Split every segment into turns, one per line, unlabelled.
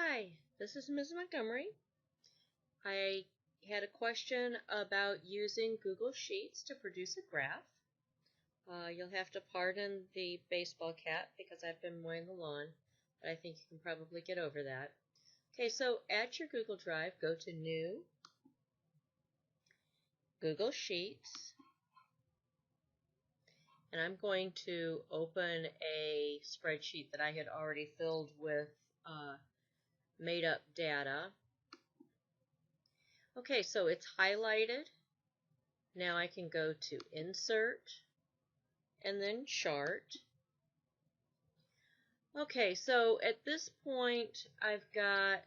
Hi, this is Ms. Montgomery. I had a question about using Google Sheets to produce a graph. You'll have to pardon the baseball cap because I've been mowing the lawn, but I think you can probably get over that. Okay, so at your Google Drive, go to New, Google Sheets, and I'm going to open a spreadsheet that I had already filled with made up data. Okay, so it's highlighted. Now I can go to Insert and then Chart. Okay, so at this point I've got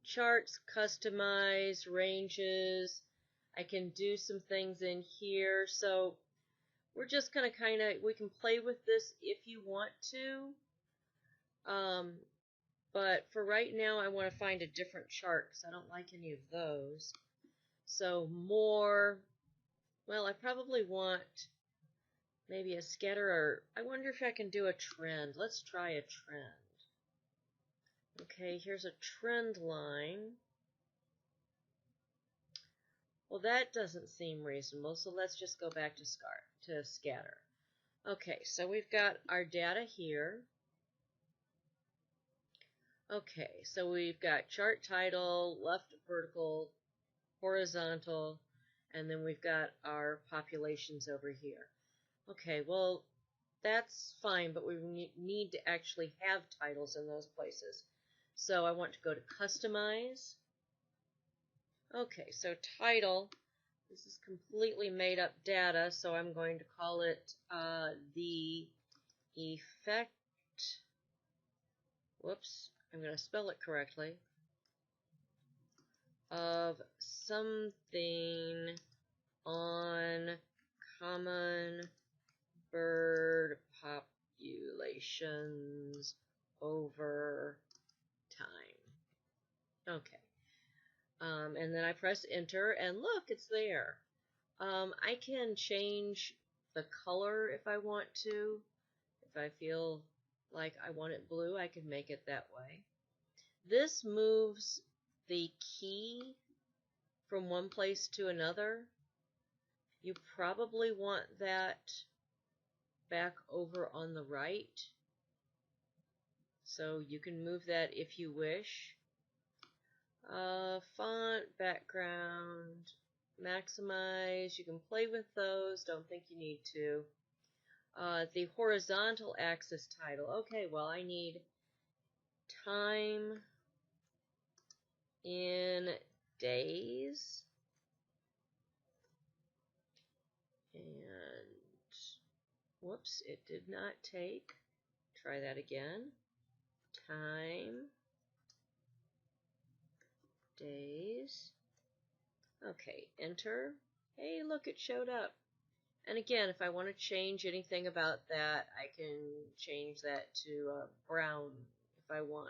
charts, customize, ranges. I can do some things in here. So we're just going to we can play with this if you want to. But for right now I want to find a different chart because I don't like any of those. So more, well, I probably want maybe a scatter, or I wonder if I can do a trend. Let's try a trend. Okay, here's a trend line. Well, that doesn't seem reasonable, so let's just go back to scatter. Okay, so we've got our data here. Okay, so we've got chart title, left vertical, horizontal, and then we've got our populations over here. Okay, well, that's fine, but we need to actually have titles in those places. So I want to go to Customize. Okay, so title. This is completely made up data, so I'm going to call it the effect. Whoops, I'm going to spell it correctly. Of something on common bird populations over time. Okay. And then I press enter and look, it's there. I can change the color if I want to. If I feel like I want it blue, I can make it that way. This moves the key from one place to another. You probably want that back over on the right. So you can move that if you wish. Font, background, maximize. You can play with those. Don't think you need to. The horizontal axis title. Okay, well, I need time in days. And whoops, it did not take. Try that again. Time, days. Okay, enter. Hey, look, it showed up. And again, if I want to change anything about that, I can change that to brown if I want.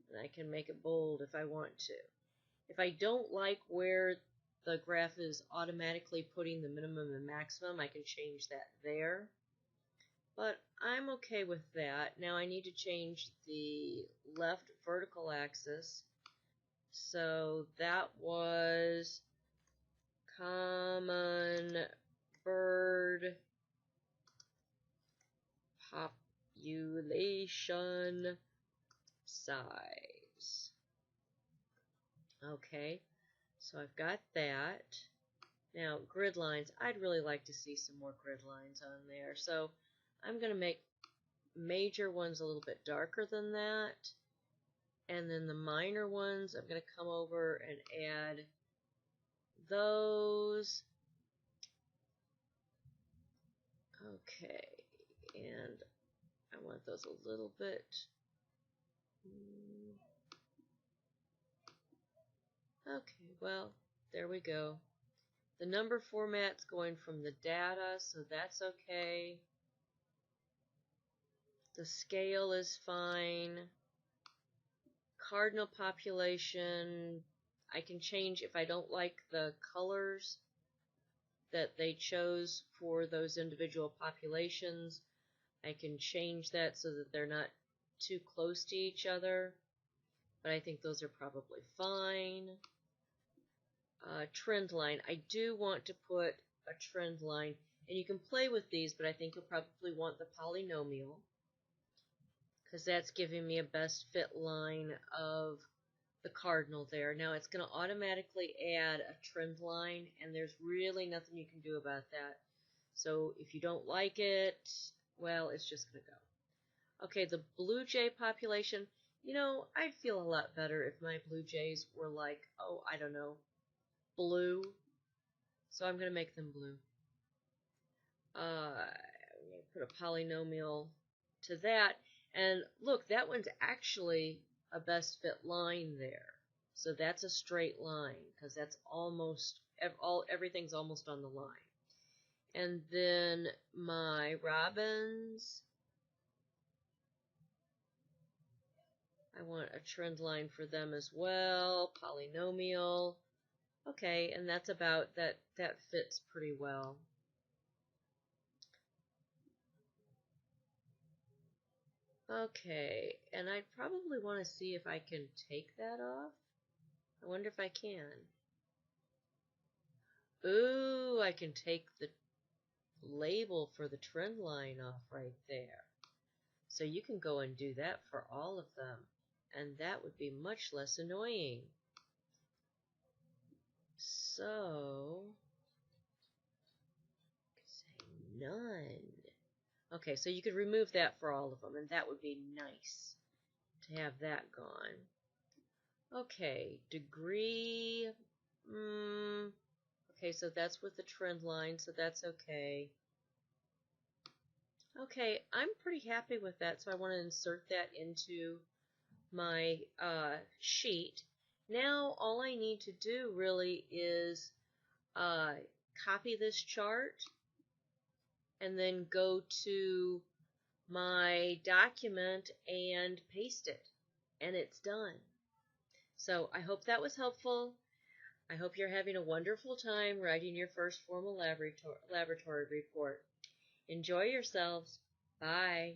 And I can make it bold if I want to. If I don't like where the graph is automatically putting the minimum and maximum, I can change that there. But I'm okay with that. Now I need to change the left vertical axis. So that was common bird population size. Okay, so I've got that. Now grid lines, I'd really like to see some more grid lines on there. So I'm going to make major ones a little bit darker than that. And then the minor ones, I'm going to come over and add those. Okay, and I want those a little bit. Okay, well, there we go. The number format's going from the data, so that's okay. The scale is fine. Cardinal population, I can change if I don't like the colors that they chose for those individual populations. I can change that so that they're not too close to each other, but I think those are probably fine. Trend line. I do want to put a trend line, and you can play with these, but I think you'll probably want the polynomial, because that's giving me a best fit line of the cardinal there. Now it's going to automatically add a trend line, and there's really nothing you can do about that. So if you don't like it, well, it's just going to go. Okay, the blue jay population. You know, I'd feel a lot better if my blue jays were like, oh, I don't know, blue. So I'm going to make them blue. I'm going to put a polynomial to that. And look, that one's actually a best fit line there. So that's a straight line because that's almost, everything's almost on the line. And then my robins, I want a trend line for them as well, polynomial. Okay, and that's about, that fits pretty well. Okay, and I probably want to see if I can take that off. I wonder if I can. Ooh, I can take the label for the trend line off right there. So you can go and do that for all of them, and that would be much less annoying. So, say none. Okay, so you could remove that for all of them, and that would be nice to have that gone. Okay, degree. Okay, so that's with the trend line, so that's okay. Okay, I'm pretty happy with that, so I want to insert that into my sheet. Now all I need to do really is copy this chart and then go to my document and paste it, and it's done. So I hope that was helpful. I hope you're having a wonderful time writing your first formal laboratory report. Enjoy yourselves. Bye.